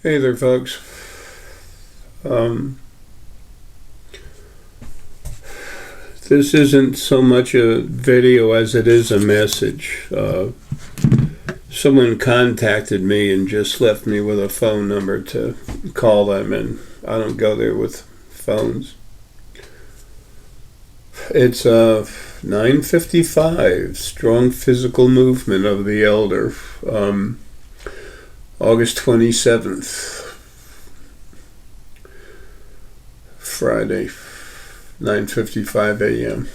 Hey there, folks. Um, this isn't so much a video as it is a message. Someone contacted me and just left me with a phone number to call them, and I don't go there with phones. It's 9:55. Strong physical movement of the elder. August 27th. Friday, 9:55 a.m.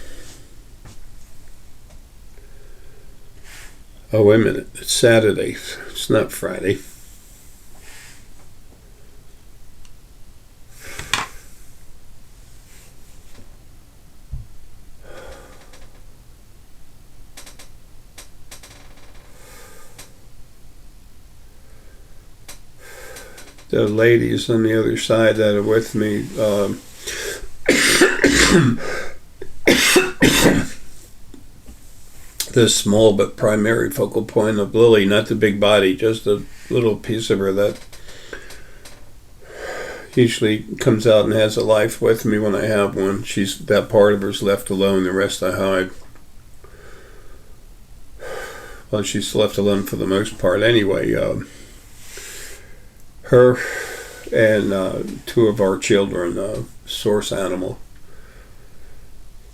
Oh, wait a minute. It's Saturday. It's not Friday. The ladies on the other side that are with me, the small but primary focal point of Lily, not the big body, just a little piece of her that usually comes out and has a life with me when I have one. That part of her's left alone, the rest I hide. Well, she's left alone for the most part anyway. Her and two of our children, source animal,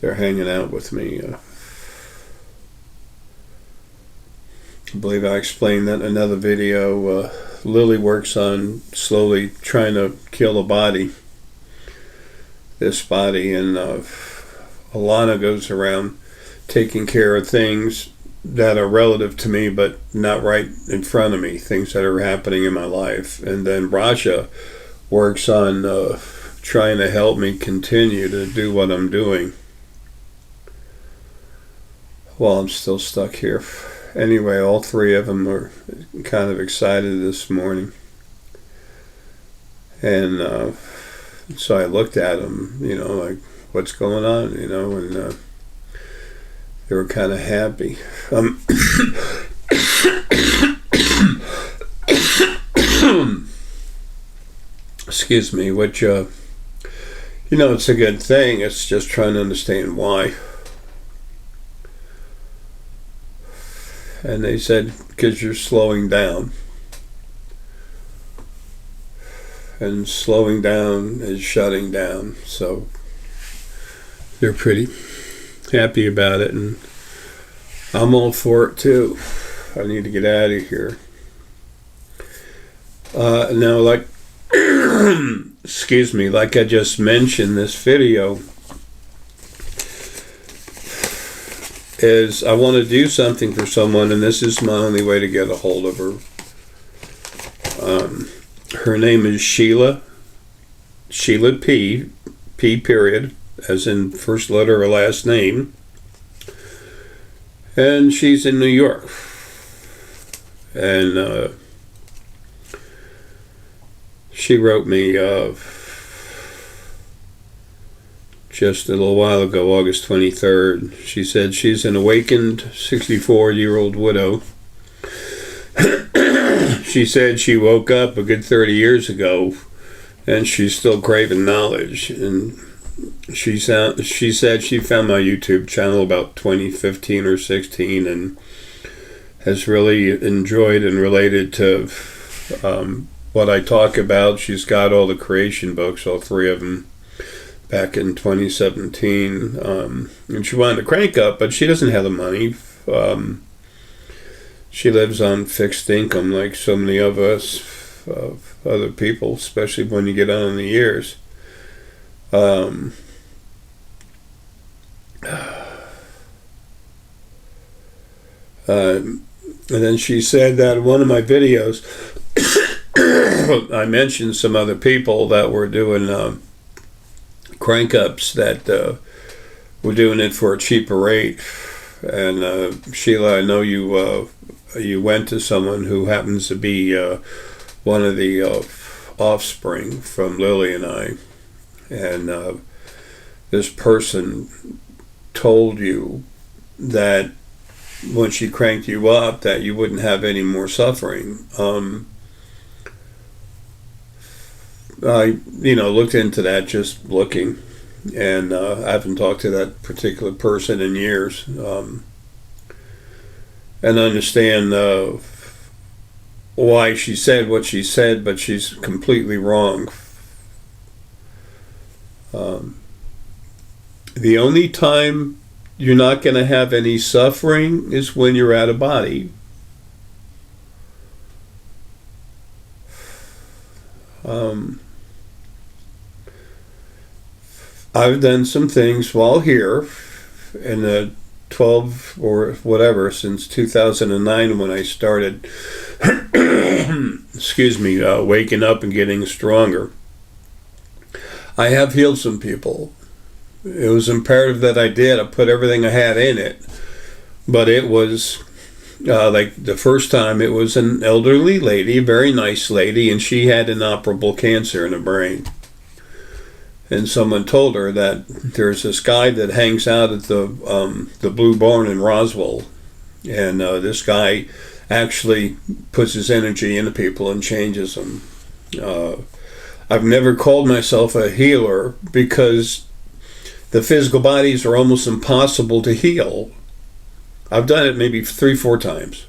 they're hanging out with me. I believe I explained that in another video. Lily works on slowly trying to kill a body, this body, and Alana goes around taking care of things that are relative to me but not right in front of me, things that are happening in my life. And then Rasha works on trying to help me continue to do what I'm doing while I'm still stuck here. Anyway, all three of them are kind of excited this morning. And so I looked at them, like, what's going on, and they were kind of happy. Excuse me, which, it's a good thing. It's just trying to understand why. And they said, because you're slowing down. And slowing down is shutting down. So they're pretty happy about it, and I'm all for it too. I need to get out of here. Now, like, excuse me, like I just mentioned, this video is I want to do something for someone, and this is my only way to get a hold of her. Her name is Sheila. Sheila P period, as in first letter or last name. And she's in New York. And she wrote me just a little while ago, August 23rd. She said she's an awakened 64-year-old widow. She said she woke up a good 30 years ago, and she's still craving knowledge. And she said she found my YouTube channel about 2015 or 16 and has really enjoyed and related to what I talk about. She's got all the creation books, all three of them, back in 2017. And she wanted to crank up, but she doesn't have the money. She lives on fixed income like so many of us, other people, especially when you get on in the years. And then she said that in one of my videos, I mentioned some other people that were doing crank ups that were doing it for a cheaper rate. And Sheila, I know you went to someone who happens to be one of the offspring from Lily and I, and this person told you that when she cranked you up that you wouldn't have any more suffering. I, looked into that, just looking, and I haven't talked to that particular person in years, and understand why she said what she said, but she's completely wrong. The only time you're not going to have any suffering is when you're out of body. I've done some things while here in the 12 or whatever since 2009 when I started waking up and getting stronger. I have healed some people. It was imperative that I did. I put everything I had in it, but it was like the first time, it was an elderly lady, a very nice lady, and she had inoperable cancer in the brain. And someone told her that there's this guy that hangs out at the Blue Barn in Roswell, and this guy actually puts his energy into people and changes them. I've never called myself a healer because the physical bodies are almost impossible to heal. I've done it maybe 3-4 times.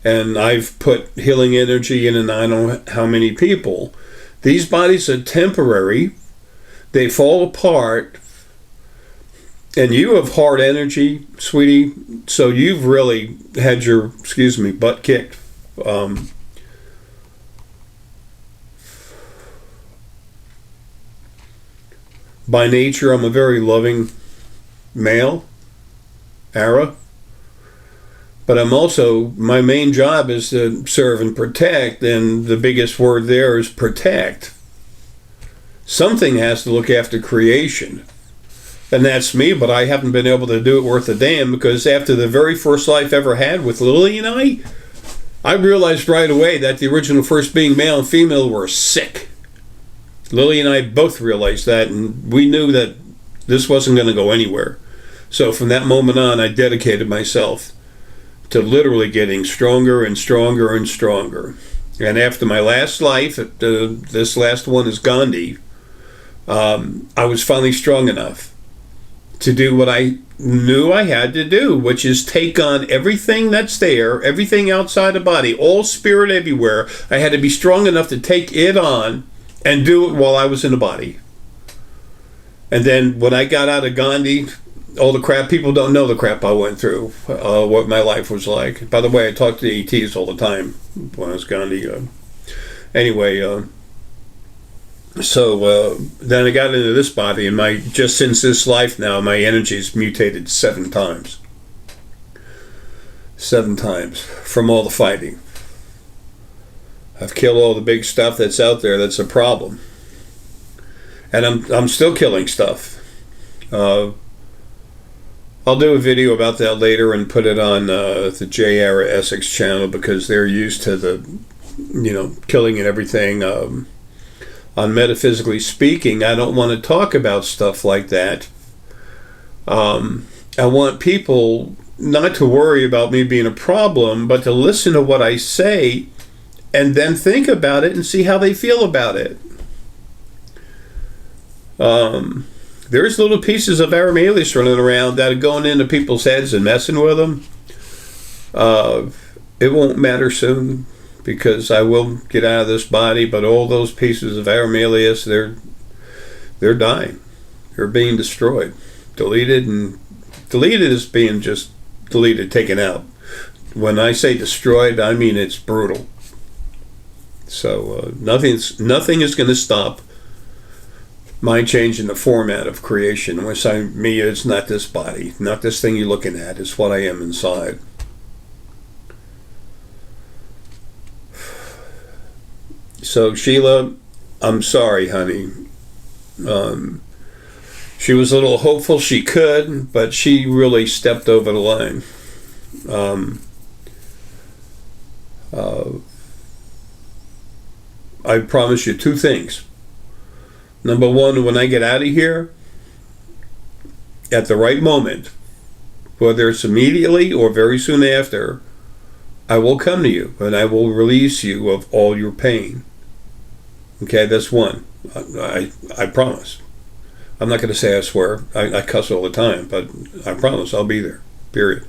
And I've put healing energy in, and I don't know how many people. These bodies are temporary. They fall apart. And you have hard energy, sweetie, so you've really had your, butt kicked. By nature, I'm a very loving male, Arae. But I'm also, my main job is to serve and protect, and the biggest word there is protect. Something has to look after creation. And that's me, but I haven't been able to do it worth a damn, because after the very first life I ever had with Lily and I realized right away that the original first being, male and female, were sick. Lily and I both realized that, and we knew that this wasn't going to go anywhere. So from that moment on, I dedicated myself to literally getting stronger and stronger and stronger. And after my last life, this last one is Gandhi, I was finally strong enough to do what I knew I had to do, which is take on everything that's there, everything outside the body, all spirit everywhere. I had to be strong enough to take it on and do it while I was in the body. And then when I got out of Gandhi, all the crap, people don't know the crap I went through, what my life was like. By the way, I talked to the ETs all the time when I was Gandhi. So then I got into this body, and just since this life now, my energy's mutated 7 times. 7 times from all the fighting. I've killed all the big stuff that's out there that's a problem. And I'm still killing stuff. I'll do a video about that later and put it on the J. Arae Essex channel, because they're used to the, killing and everything. On Metaphysically Speaking, I don't want to talk about stuff like that. I want people not to worry about me being a problem, but to listen to what I say and then think about it and see how they feel about it. There's little pieces of Aramalius running around that are going into people's heads and messing with them. It won't matter soon, because I will get out of this body, but all those pieces of Aramalius, they're dying. They're being destroyed. Deleted is being just deleted, taken out. When I say destroyed, I mean it's brutal. So nothing is going to stop my changing the format of creation. When I say me, it's not this body, not this thing you're looking at. It's what I am inside. So Sheila, I'm sorry, honey. She was a little hopeful she could, but she really stepped over the line. I promise you 2 things. Number 1, when I get out of here, at the right moment, whether it's immediately or very soon after, I will come to you and I will release you of all your pain. Okay, that's one. I promise. I'm not going to say I swear. I cuss all the time, but I promise I'll be there. Period.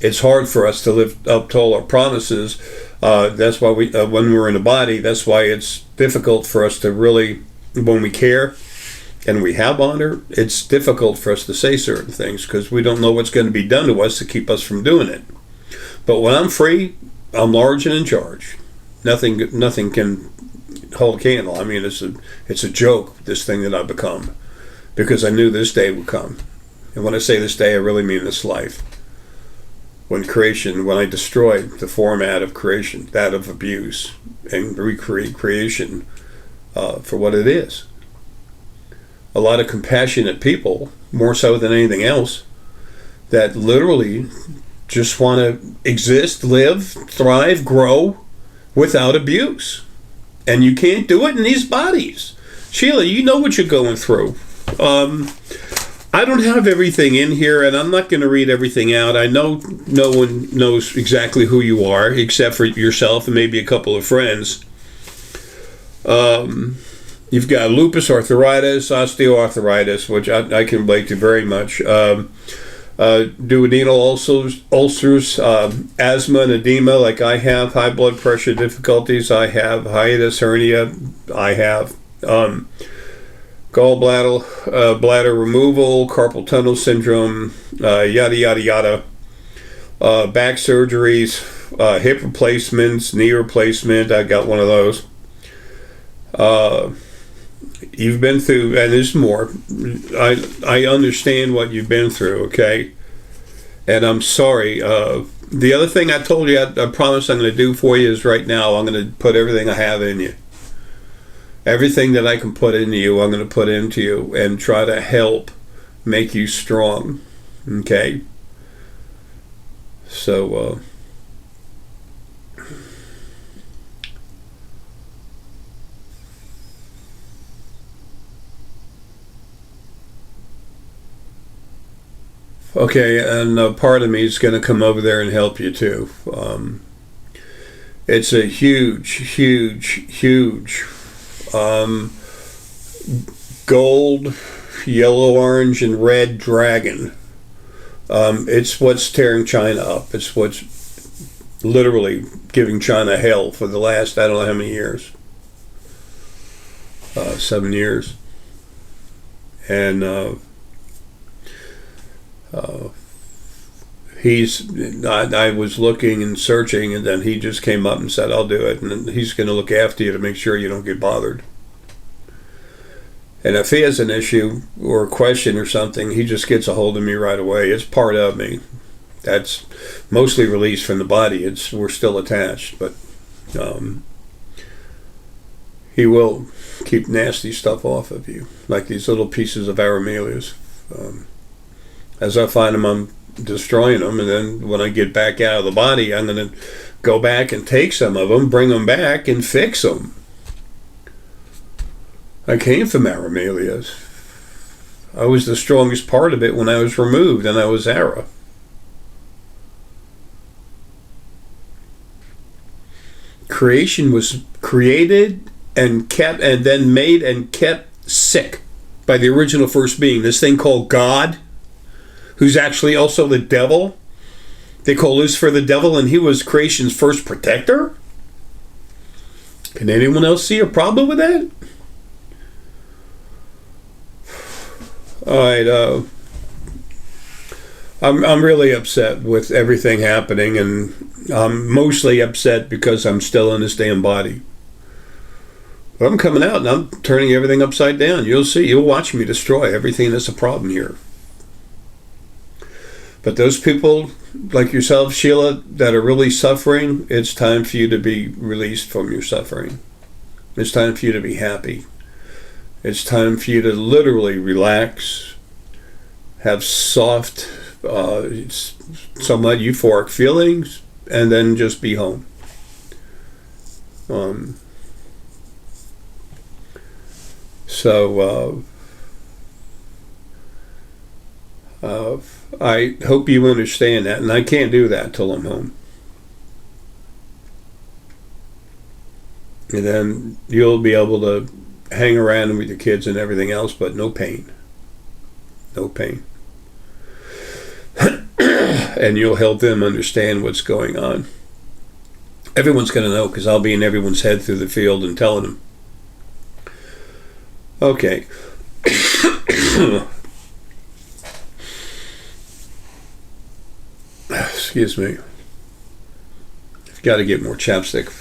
It's hard for us to live up to all our promises. That's why when we're in a body, that's why it's difficult for us to really, when we care and we have honor, it's difficult for us to say certain things because we don't know what's going to be done to us to keep us from doing it. But when I'm free, I'm large and in charge. Nothing can hold a candle. I mean, it's a joke, this thing that I've become, because I knew this day would come. And when I say this day, I really mean this life. When I destroyed the format of creation, that of abuse, and recreate creation for what it is. A lot of compassionate people, more so than anything else, that literally just want to exist, live, thrive, grow without abuse. And you can't do it in these bodies. Sheila, you know what you're going through. I don't have everything in here, and I'm not going to read everything out. I know no one knows exactly who you are, except for yourself and maybe a couple of friends. You've got lupus, arthritis, osteoarthritis, which I can relate to very much. Duodenal ulcers, asthma and edema, like I have, high blood pressure difficulties, I have hiatus hernia, I have gallbladder, bladder removal, carpal tunnel syndrome, yada yada yada, back surgeries, hip replacements, knee replacement. I got one of those. You've been through, and there's more. I understand what you've been through, okay? And I'm sorry. The other thing I told you, I promise I'm going to do for you is right now, I'm going to put everything I have in you. Everything that I can put into you, I'm going to put into you and try to help make you strong, okay? So, okay, and part of me is going to come over there and help you too. It's a huge gold, yellow, orange, and red dragon. It's what's tearing China up. It's what's literally giving China hell for the last, I don't know how many years. 7 years. And I was looking and searching, and then he just came up and said, I'll do it, and he's going to look after you to make sure you don't get bothered. And if he has an issue or a question or something, he just gets a hold of me right away. It's part of me. That's mostly released from the body. We're still attached, but he will keep nasty stuff off of you, like these little pieces of aramelias. As I find them, I'm destroying them, and then when I get back out of the body, I'm going to go back and take some of them, bring them back, and fix them. I came from aramelias. I was the strongest part of it when I was removed, and I was Ara. Creation was created and kept, and then made and kept sick by the original first being, this thing called God, who's actually also the devil. They call Lucifer the devil, and he was creation's first protector. Can anyone else see a problem with that? All right, I'm really upset with everything happening, and I'm mostly upset because I'm still in this damn body. But I'm coming out and I'm turning everything upside down. You'll see. You'll watch me destroy everything that's a problem here. But those people like yourself, Sheila, that are really suffering, it's time for you to be released from your suffering. It's time for you to be happy. It's time for you to literally relax, have soft, somewhat euphoric feelings, and then just be home. I hope you understand that, and I can't do that till I'm home. And then you'll be able to hang around with your kids and everything else, but no pain. No pain. And you'll help them understand what's going on. Everyone's going to know, because I'll be in everyone's head through the field and telling them. Okay. Excuse me. I've got to get more chapstick.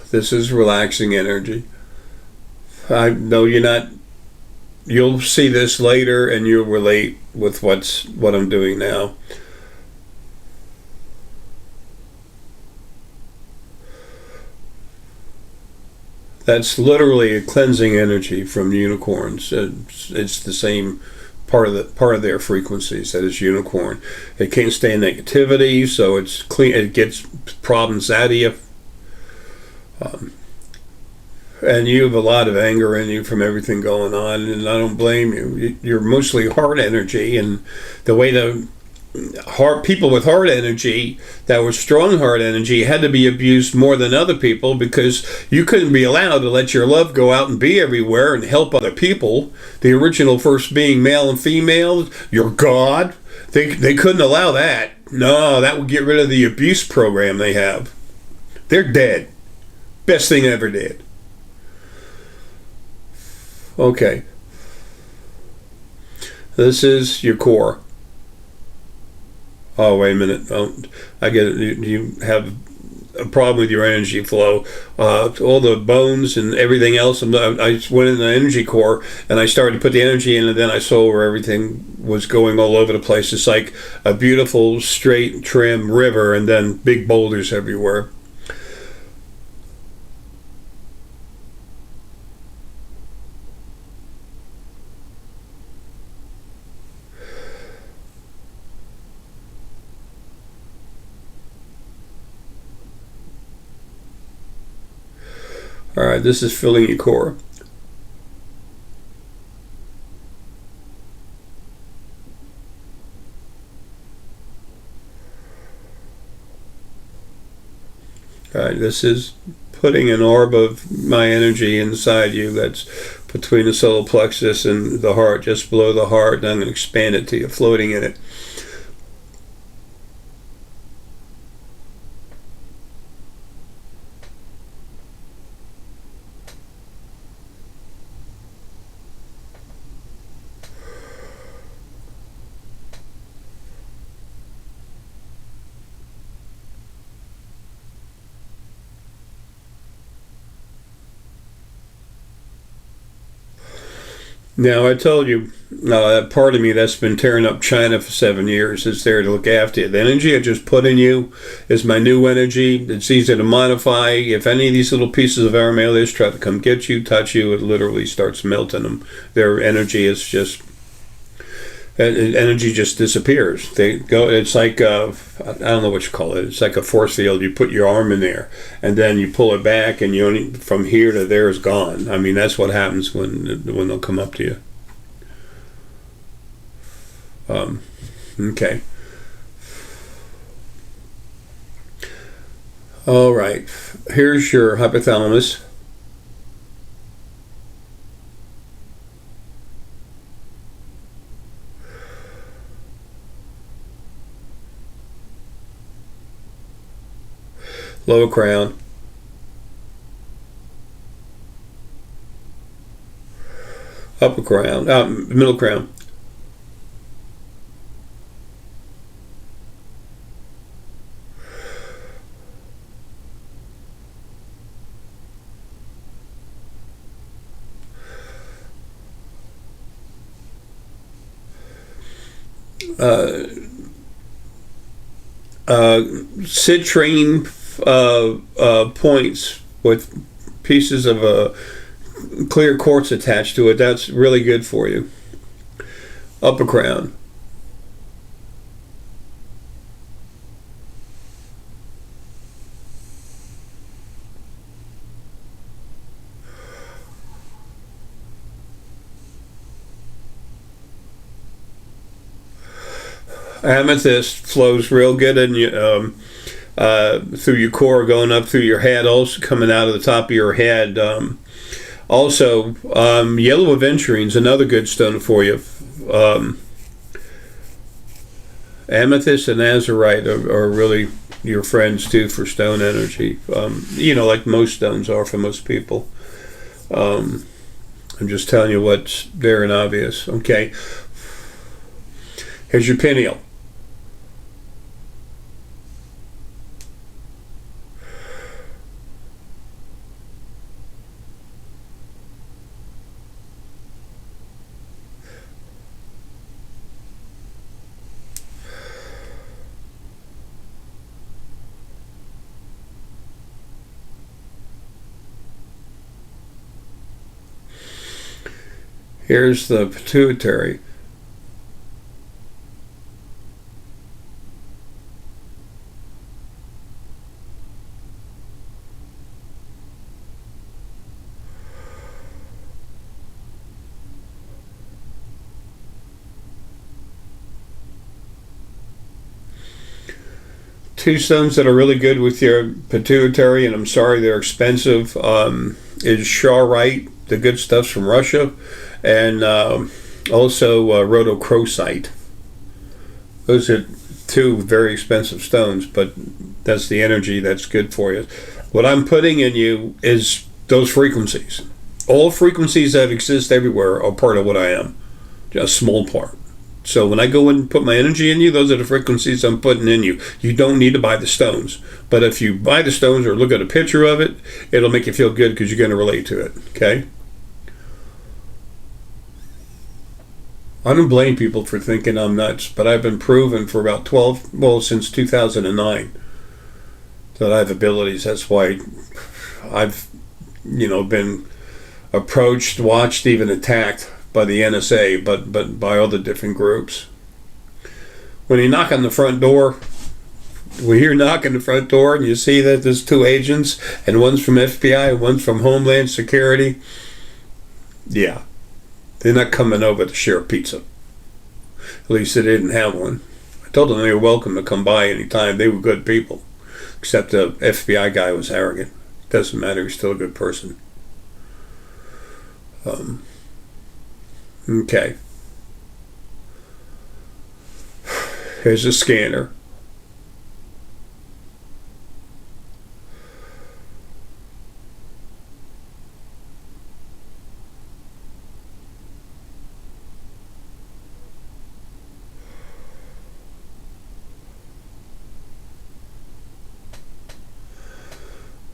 This is relaxing energy. I know you're not. You'll see this later, and you'll relate with what I'm doing now. That's literally a cleansing energy from unicorns. It's the same part of their frequencies that is unicorn. It can't stand negativity, so it's clean. It gets problems out of you. And you have a lot of anger in you from everything going on, and I don't blame you. You're mostly heart energy, and the way the people with heart energy that were strong heart energy had to be abused more than other people, because you couldn't be allowed to let your love go out and be everywhere and help other people. The original first being, male and female, your God, they couldn't allow that. No, that would get rid of the abuse program they have. They're dead. Best thing ever did. Okay. This is your core. Oh, wait a minute. Oh, I get it. You have a problem with your energy flow. All the bones and everything else. I went in the energy core, and I started to put the energy in, and then I saw where everything was going all over the place. It's like a beautiful, straight, trim river, and then big boulders everywhere. All right, this is filling your core. All right, this is putting an orb of my energy inside you that's between the solar plexus and the heart, just below the heart, and I'm going to expand it to you, floating in it. Now, I told you, that part of me that's been tearing up China for 7 years is there to look after you. The energy I just put in you is my new energy. It's easy to modify. If any of these little pieces of Arae try to come get you, touch you, it literally starts melting them. Their energy is just... energy just disappears. They go. It's like I don't know what you call it. It's like a force field. You put your arm in there, and then you pull it back, and you only from here to there is gone. I mean, that's what happens when they'll come up to you. Okay. All right. Here's your hypothalamus. Lower crown, upper crown, middle crown, citrine points with pieces of clear quartz attached to it. That's really good for you. Upper crown. Amethyst flows real good in you. through your core, going up through your head, also coming out of the top of your head. Also, yellow aventurine is another good stone for you. Amethyst and azurite are really your friends too for stone energy. Like most stones are for most people. I'm just telling you what's there and obvious. Okay. Here's your pineal. Here's the pituitary. Two stones that are really good with your pituitary, and I'm sorry they're expensive, is Shorite, the good stuff's from Russia, and also rhodochrosite. Those are two very expensive stones, but that's the energy that's good for you. What I'm putting in you is those frequencies. All frequencies that exist everywhere are part of what I am, just a small part. So when I go in and put my energy in you, those are the frequencies I'm putting in you. You don't need to buy the stones. But if you buy the stones or look at a picture of it, it'll make you feel good because you're going to relate to it. Okay? I don't blame people for thinking I'm nuts, but I've been proven for about since 2009 that I have abilities. That's why I've, been approached, watched, even attacked by the NSA, but by all the different groups. When you knock on the front door, when you're knocking the front door and you see that there's two agents, and one's from FBI and one's from Homeland Security, yeah, they're not coming over to share a pizza. At least they didn't have one. I told them they were welcome to come by anytime. They were good people, except the FBI guy was arrogant. Doesn't matter, he's still a good person. Okay. Here's a scanner.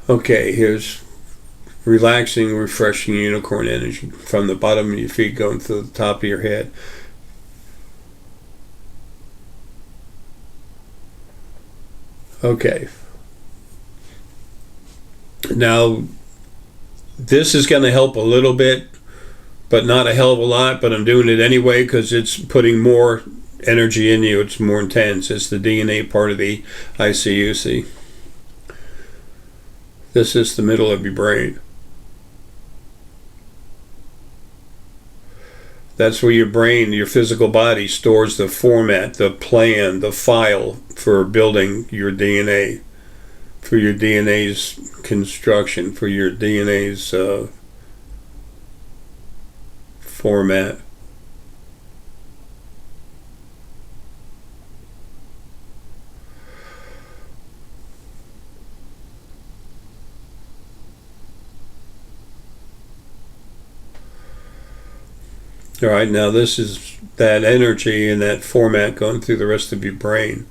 Okay, here's relaxing, refreshing unicorn energy from the bottom of your feet going to the top of your head. Okay. Now, this is going to help a little bit, but not a hell of a lot, but I'm doing it anyway because it's putting more energy in you. It's more intense. It's the DNA part of the ICUC. This is the middle of your brain. That's where your brain, your physical body, stores the format, the plan, the file for building your DNA, for your DNA's construction, for your DNA's format. All right, now this is that energy and that format going through the rest of your brain.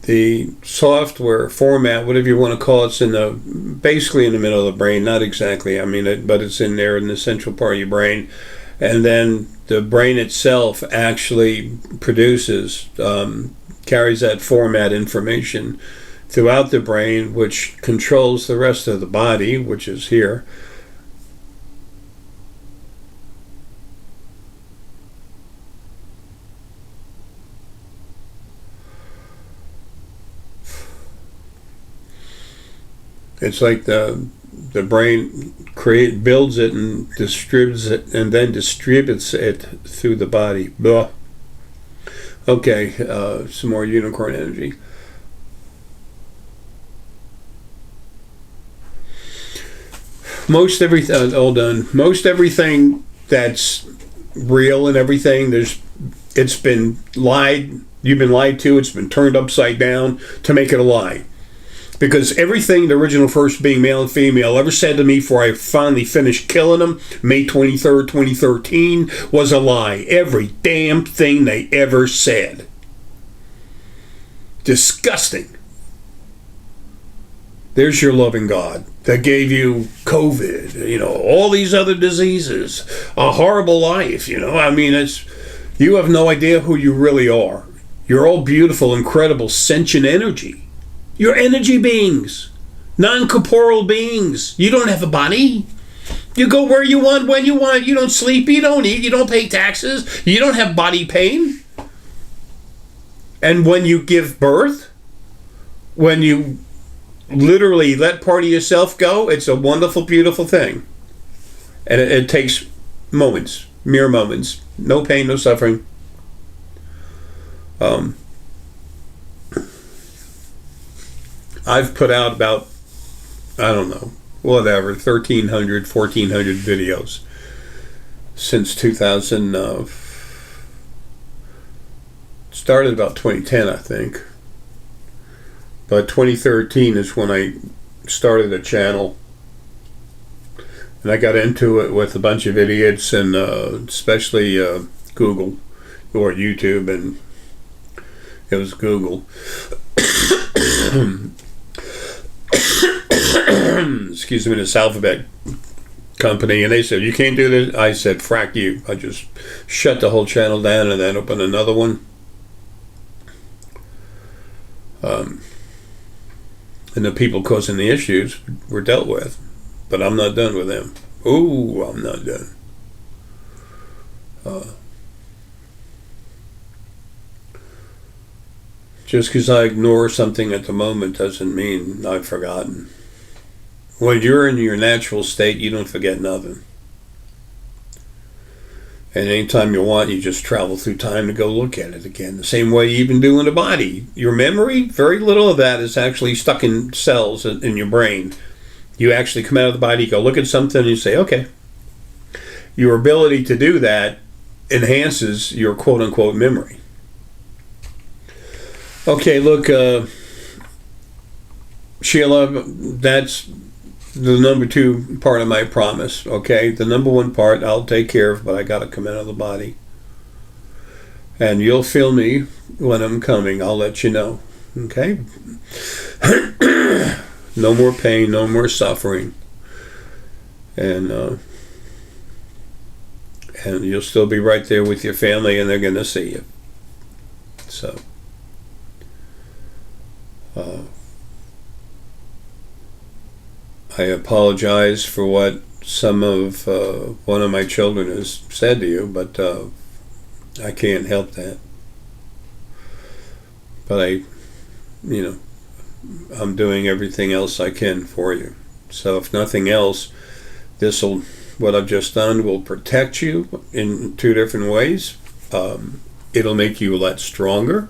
The software format, whatever you want to call it, it's basically in the middle of the brain. Not exactly, but it's in there in the central part of your brain. And then the brain itself actually produces, carries that format information throughout the brain, which controls the rest of the body, which is here. It's like the the brain builds it and distributes it, and then distributes it through the body. Blah. Okay, some more unicorn energy. Most everything, all done. Most everything that's real and everything, it's been lied. You've been lied to. It's been turned upside down to make it a lie. Because everything the original first being male and female ever said to me before I finally finished killing them, May 23rd, 2013, was a lie. Every damn thing they ever said. Disgusting. There's your loving God that gave you COVID, all these other diseases, a horrible life, I mean, you have no idea who you really are. You're all beautiful, incredible, sentient energy. You're energy beings, non-corporeal beings. You don't have a body. You go where you want, when you want. You don't sleep, you don't eat, you don't pay taxes. You don't have body pain. And when you give birth, when you literally let part of yourself go, it's a wonderful, beautiful thing. And it takes moments, mere moments. No pain, no suffering. I've put out about, I don't know, whatever, 1,300, 1,400 videos since 2000. Started about 2010, I think. But 2013 is when I started a channel. And I got into it with a bunch of idiots, and especially Google or YouTube, and it was Google. Excuse me, this alphabet company, and they said, you can't do this. I said, frack you. I just shut the whole channel down and then opened another one. And the people causing the issues were dealt with. But I'm not done with them. Ooh, I'm not done. Just because I ignore something at the moment doesn't mean I've forgotten. When you're in your natural state, you don't forget nothing. And anytime you want, you just travel through time to go look at it again. The same way you even do in the body. Your memory, very little of that is actually stuck in cells in your brain. You actually come out of the body, you go look at something, and you say, okay. Your ability to do that enhances your quote-unquote memory. Okay, look, Sheila, that's the number 2 part of my promise, okay? The number 1 part I'll take care of, but I got to come out of the body. And you'll feel me when I'm coming. I'll let you know, okay? No more pain, no more suffering. And you'll still be right there with your family, and they're going to see you. So, I apologize for what some of one of my children has said to you, but I can't help that. But I'm doing everything else I can for you. So if nothing else, what I've just done will protect you in 2 different ways. It'll make you a lot stronger.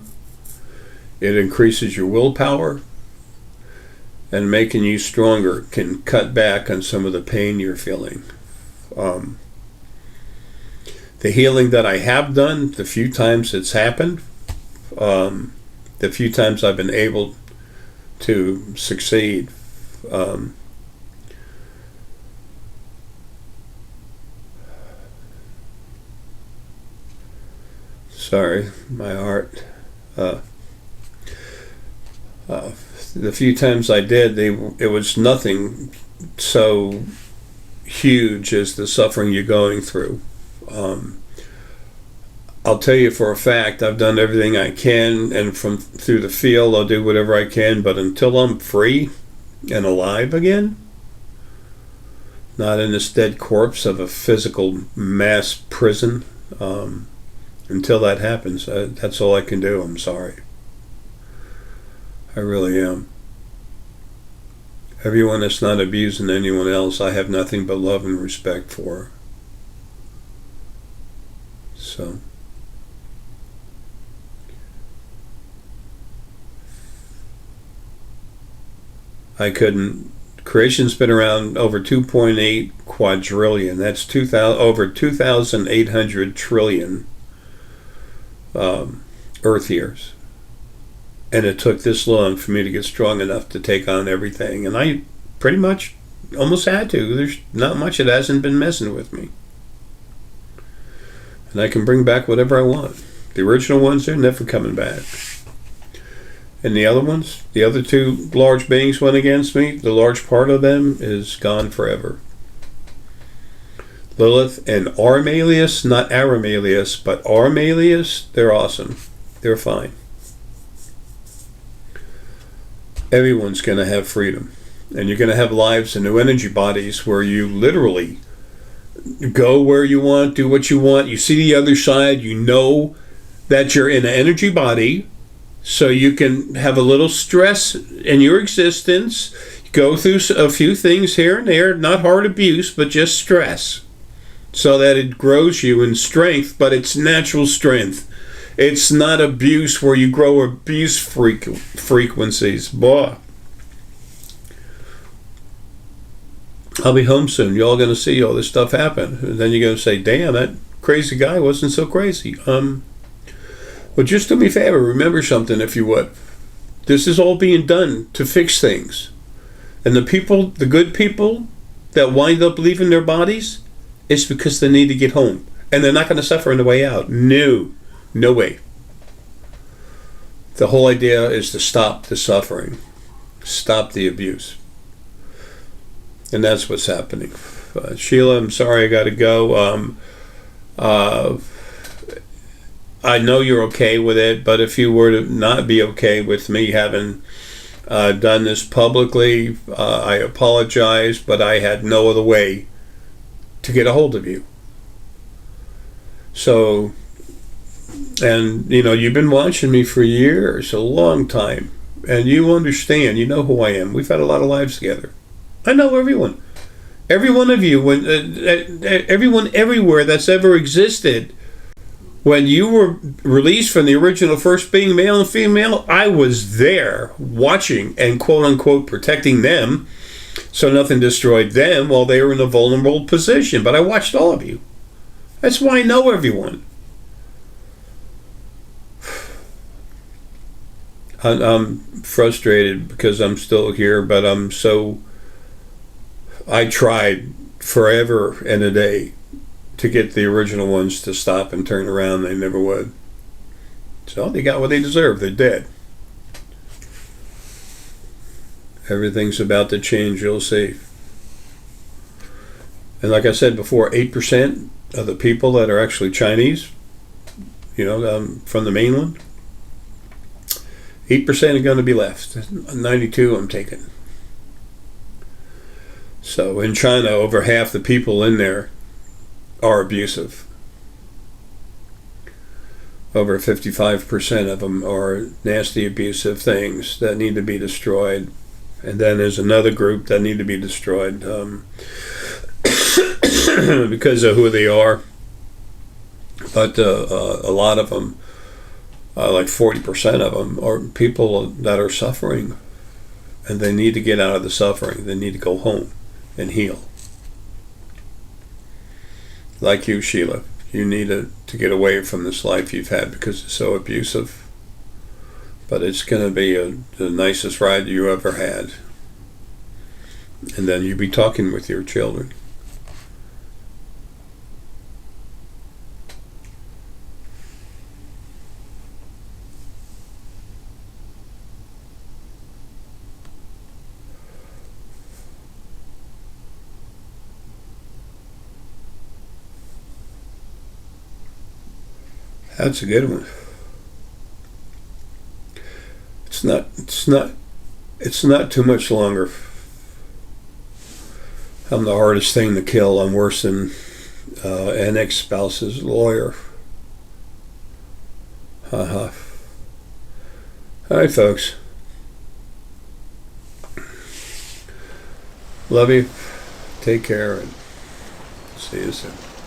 It increases your willpower. And making you stronger can cut back on some of the pain you're feeling. The healing that I have done, the few times it's happened, the few times I've been able to succeed, sorry, my heart. The few times I did, it was nothing so huge as the suffering you're going through. I'll tell you for a fact, I've done everything I can, and through the field, I'll do whatever I can, but until I'm free and alive again, not in this dead corpse of a physical mass prison, until that happens, that's all I can do. I'm sorry. I really am. Everyone that's not abusing anyone else, I have nothing but love and respect for. So, I couldn't. Creation's been around over 2.8 quadrillion. That's over 2,800 trillion Earth years. And it took this long for me to get strong enough to take on everything. And I pretty much almost had to. There's not much that hasn't been messing with me. And I can bring back whatever I want. The original ones, they're never coming back. And the other ones, the other two large beings went against me. The large part of them is gone forever. Lilith and Armalius, not Aramalius, but Armalius, they're awesome. They're fine. Everyone's going to have freedom. And you're going to have lives in new energy bodies where you literally go where you want, do what you want. You see the other side. You know that you're in an energy body. So you can have a little stress in your existence. Go through a few things here and there. Not hard abuse, but just stress. So that it grows you in strength, but it's natural strength. It's not abuse where you grow abuse frequencies. Boy. I'll be home soon. You're all going to see all this stuff happen. And then you're going to say, damn, that crazy guy wasn't so crazy. Well, just do me a favor. Remember something, if you would. This is all being done to fix things. And the people, the good people that wind up leaving their bodies, it's because they need to get home. And they're not going to suffer on the way out. No. No way. The whole idea is to stop the suffering. Stop the abuse. And that's what's happening. Sheila, I'm sorry I got to go. I know you're okay with it, but if you were to not be okay with me having done this publicly, I apologize, but I had no other way to get a hold of you. So, and you know, you've been watching me for years, a long time, and you understand, you know who I am. We've had a lot of lives together. I know everyone. Every one of you, everyone everywhere that's ever existed. When you were released from the original first being, male and female, I was there watching and quote-unquote protecting them so nothing destroyed them while they were in a vulnerable position. But I watched all of you. That's why I know everyone. I'm frustrated because I'm still here, but I tried forever and a day to get the original ones to stop and turn around. They never would. So they got what they deserve. They're dead. Everything's about to change, you'll see. And like I said before, 8% of the people that are actually Chinese, from the mainland, 8% are going to be left. 92 I'm taking. So in China, over half the people in there are abusive. Over 55% of them are nasty, abusive things that need to be destroyed. And then there's another group that need to be destroyed because of who they are. But a lot of them, like 40% of them, are people that are suffering. And they need to get out of the suffering. They need to go home and heal. Like you, Sheila, you need to get away from this life you've had because it's so abusive. But it's going to be the nicest ride you ever had. And then you'll be talking with your children. That's a good one. It's not too much longer. I'm the hardest thing to kill. I'm worse than an ex-spouse's lawyer. Haha. All right, folks. Love you. Take care and see you soon.